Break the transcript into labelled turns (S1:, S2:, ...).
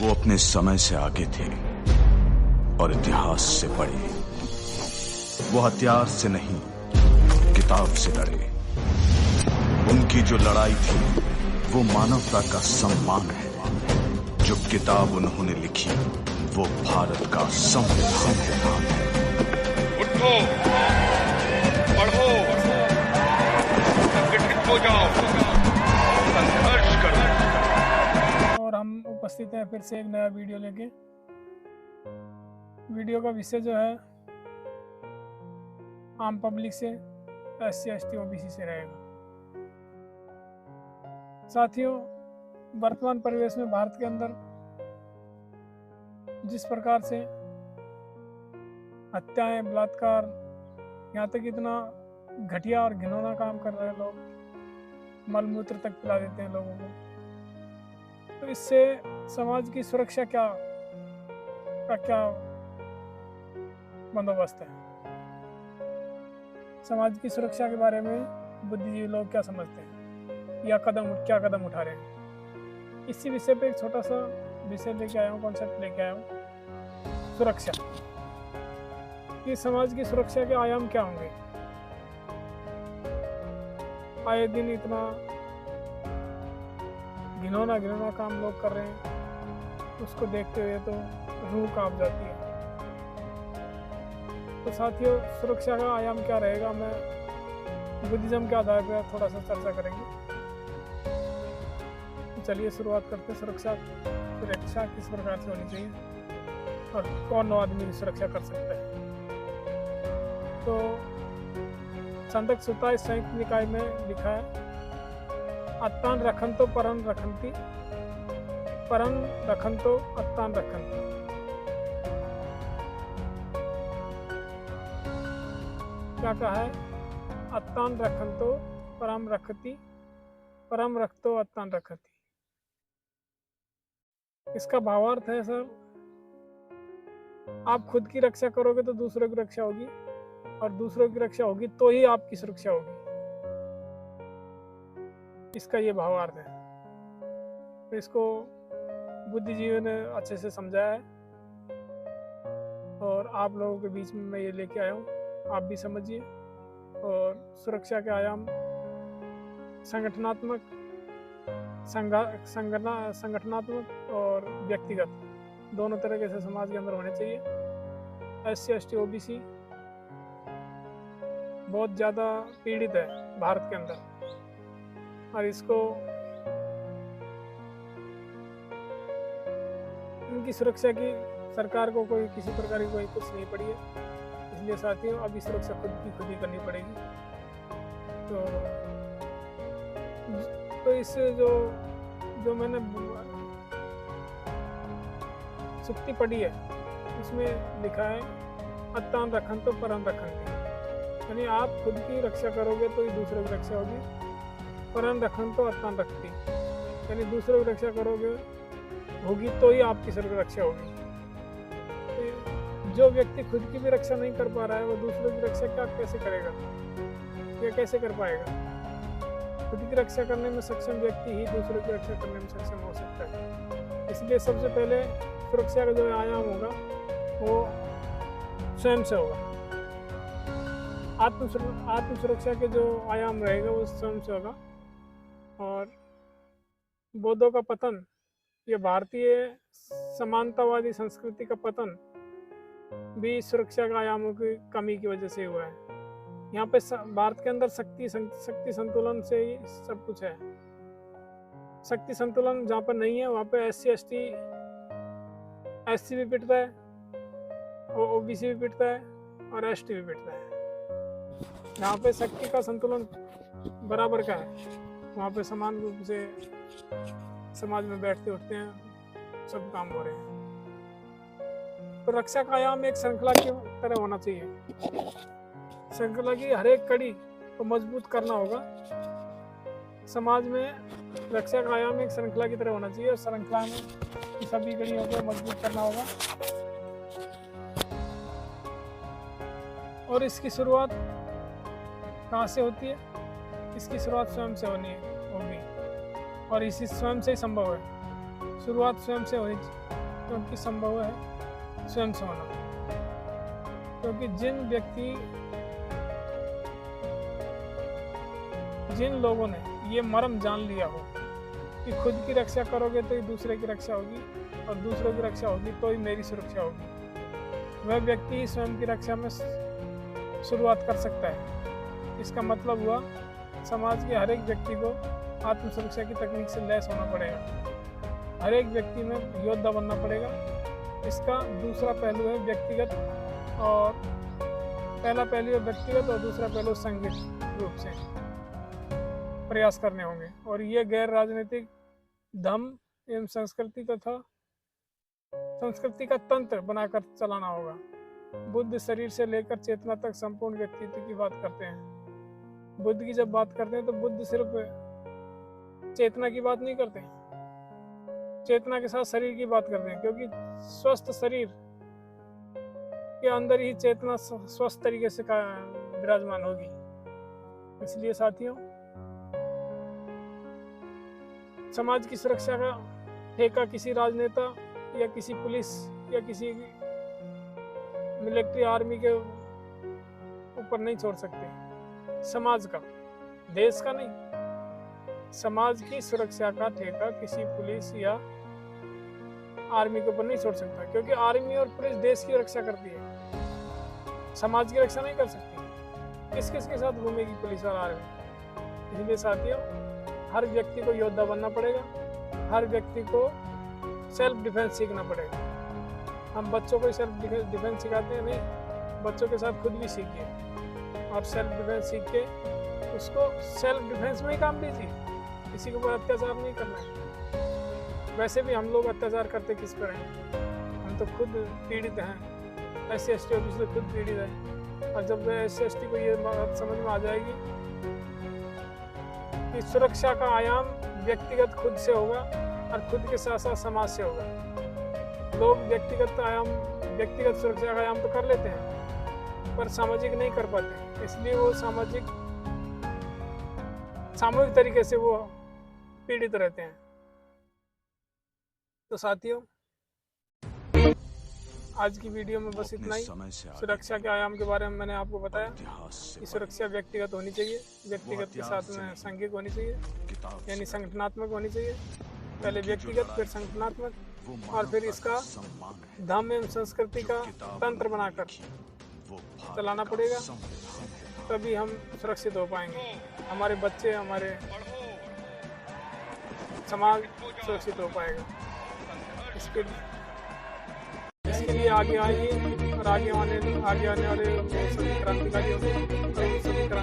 S1: वो अपने समय से आगे थे और इतिहास से पढ़े। वो हथियार से नहीं, किताब से लड़े। उनकी जो लड़ाई थी वो मानवता का सम्मान है। जो किताब उन्होंने लिखी वो भारत का संविधान है।
S2: उठो, पढ़ो, संगठित हो जाओ, संघर्ष करो।
S3: और हम उपस्थित हैं फिर से एक नया वीडियो लेके। वीडियो का विषय जो है आम पब्लिक से, SC ST OBC से रहेगा। साथियों, वर्तमान परिवेश में भारत के अंदर जिस प्रकार से हत्याएं, बलात्कार, यहाँ तक इतना घटिया और घिनौना काम कर रहे हैं लोग, मलमूत्र तक पिला देते हैं लोगों को, तो इससे समाज की सुरक्षा क्या बंदोबस्त है? समाज की सुरक्षा के बारे में बुद्धिजीवी लोग क्या समझते हैं या क्या कदम उठा रहे हैं? इसी विषय पे एक छोटा सा विषय लेके आया हूँ, कॉन्सेप्ट लेके आया हूँ, सुरक्षा। कि समाज की सुरक्षा के आयाम क्या होंगे? आए दिन इतना घिनौना काम लोग कर रहे हैं, उसको देखते हुए तो रूह कांप जाती है। तो साथियों, सुरक्षा का आयाम क्या रहेगा, मैं बुद्धिज्म के आधार पर थोड़ा सा चर्चा करेंगे। तो चलिए शुरुआत करते हैं। सुरक्षा किस प्रकार से होनी चाहिए और कौन आदमी की सुरक्षा कर सकता है? तो संतक सुता इस संयुक्त निकाय में लिखा है, अत्तान रखंतो परन रखंती, परन रखंतो अत्तान रखंती। क्या कहा है? अत्तान रखंतो परम रखती, परम रखतो अत्तान रखती। इसका भावार्थ है सर, आप खुद की रक्षा करोगे तो दूसरों की रक्षा होगी, और दूसरों की रक्षा होगी तो ही आपकी सुरक्षा होगी। इसका ये भावार्थ है। तो इसको बुद्धिजीवी ने अच्छे से समझाया है और आप लोगों के बीच में मैं ये लेके आया हूँ, आप भी समझिए। और सुरक्षा के आयाम संगठनात्मक और व्यक्तिगत दोनों तरीके से समाज के अंदर होने चाहिए। SC ST OBC बहुत ज़्यादा पीड़ित है भारत के अंदर, और इसको इनकी सुरक्षा की सरकार को कोई किसी प्रकार की कोई कुछ नहीं पड़ी है। इसलिए साथियों, अभी सुरक्षा खुद ही करनी पड़ेगी। तो इससे जो मैंने सुक्ति पढ़ी है उसमें लिखा है, अत्तान रखंतो परम रखंती। यानी आप खुद की रक्षा करोगे तो ही दूसरों की रक्षा होगी। परम रखंतो अत्तान रखती, यानी दूसरों की रक्षा करोगे होगी तो ही आपकी रक्षा होगी। जो व्यक्ति खुद की भी रक्षा नहीं कर पा रहा है वो दूसरों की रक्षा कैसे करेगा या कैसे कर पाएगा? खुद की रक्षा करने में सक्षम व्यक्ति ही दूसरों की रक्षा करने में सक्षम हो सकता है। इसलिए सबसे पहले सुरक्षा का जो आयाम होगा वो स्वयं से होगा। आत्म सुरक्षा के जो आयाम रहेगा वो स्वयं से होगा। और बौद्धों का पतन, ये भारतीय समानतावादी संस्कृति का पतन भी सुरक्षा के आयामों की कमी की वजह से हुआ है। यहाँ पे भारत के अंदर शक्ति संतुलन से ही सब कुछ है। शक्ति संतुलन जहाँ पर नहीं है वहाँ पे SC ST भी पिटता है, OBC भी पिटता है और ST भी पिटता है। जहाँ पे शक्ति का संतुलन बराबर का है वहाँ पे समान रूप से समाज में बैठते उठते हैं, सब काम हो रहे हैं। तो रक्षा का आयाम एक श्रृंखला की तरह होना चाहिए। श्रृंखला की हर एक कड़ी को मजबूत करना होगा। समाज में रक्षा का आयाम एक श्रृंखला की तरह होना चाहिए और श्रृंखला में सभी कड़ियों को मजबूत करना होगा। और इसकी शुरुआत कहाँ से होती है? इसकी शुरुआत स्वयं से होगी और इसी स्वयं से ही संभव है। शुरुआत स्वयं से होनी चाहिए, क्योंकि संभव है स्वयं से होना। क्योंकि जिन लोगों ने ये मर्म जान लिया हो कि खुद की रक्षा करोगे तो ही दूसरे की रक्षा होगी, और दूसरों की रक्षा होगी तो ही मेरी सुरक्षा होगी, वह व्यक्ति ही स्वयं की रक्षा में शुरुआत कर सकता है। इसका मतलब हुआ समाज के हर एक व्यक्ति को आत्म सुरक्षा की तकनीक से लैस होना पड़ेगा, हर एक व्यक्ति में योद्धा बनना पड़ेगा। इसका दूसरा पहलू है व्यक्तिगत, और पहला पहलू है व्यक्तिगत और दूसरा पहलू संगठित रूप से प्रयास करने होंगे, और ये गैर राजनीतिक धर्म एवं संस्कृति का तंत्र बनाकर चलाना होगा। बुद्ध शरीर से लेकर चेतना तक संपूर्ण व्यक्तित्व की बात करते हैं। बुद्ध की जब बात करते हैं तो बुद्ध सिर्फ चेतना की बात नहीं करते, चेतना के साथ शरीर की बात करते हैं, क्योंकि स्वस्थ शरीर के अंदर ही चेतना स्वस्थ तरीके से विराजमान होगी। इसलिए साथियों, समाज की सुरक्षा का ठेका किसी राजनेता या किसी पुलिस या किसी मिलिट्री आर्मी के ऊपर नहीं छोड़ सकते। समाज का, देश का नहीं, समाज की सुरक्षा का ठेका किसी पुलिस या आर्मी के ऊपर नहीं छोड़ सकता, क्योंकि आर्मी और पुलिस देश की रक्षा करती है, समाज की रक्षा नहीं कर सकती। किस किस के साथ घूमेगी पुलिस और आर्मी? इसलिए साथियों, हर व्यक्ति को योद्धा बनना पड़ेगा, हर व्यक्ति को सेल्फ डिफेंस सीखना पड़ेगा। हम बच्चों को सेल्फ डिफेंस सिखाते हैं, नहीं, बच्चों के साथ खुद भी सीखिए, और सेल्फ डिफेंस सीख के उसको सेल्फ डिफेंस में ही काम दीजिए। किसी के ऊपर अत्याचार नहीं करना है। वैसे भी हम लोग अत्याचार करते किस पर हैं? हम तो खुद पीड़ित हैं, SC/ST ऑफिसर खुद पीड़ित हैं। और जब SC/ST को ये बात समझ में आ जाएगी कि सुरक्षा का आयाम व्यक्तिगत खुद से होगा और खुद के साथ साथ समाज से होगा। लोग व्यक्तिगत सुरक्षा का आयाम तो कर लेते हैं, पर सामाजिक नहीं कर पाते, इसलिए वो सामूहिक तरीके से वो पीड़ित रहते हैं। तो साथियों, आज की वीडियो में बस इतना ही। सुरक्षा के आयाम के बारे में मैंने आपको बताया कि सुरक्षा व्यक्तिगत होनी चाहिए, व्यक्तिगत के साथ में सांघिक होनी चाहिए, यानी संगठनात्मक होनी चाहिए। पहले व्यक्तिगत, फिर संगठनात्मक, और फिर इसका धर्म एवं संस्कृति का तंत्र बनाकर चलाना पड़ेगा, तभी हम सुरक्षित हो पाएंगे। हमारे बच्चे, हमारे समाज सुरक्षित हो पाएगा। इसके लिए आगे आइए, और आगे आने वाले सभी क्रांतिकारियों को मेरा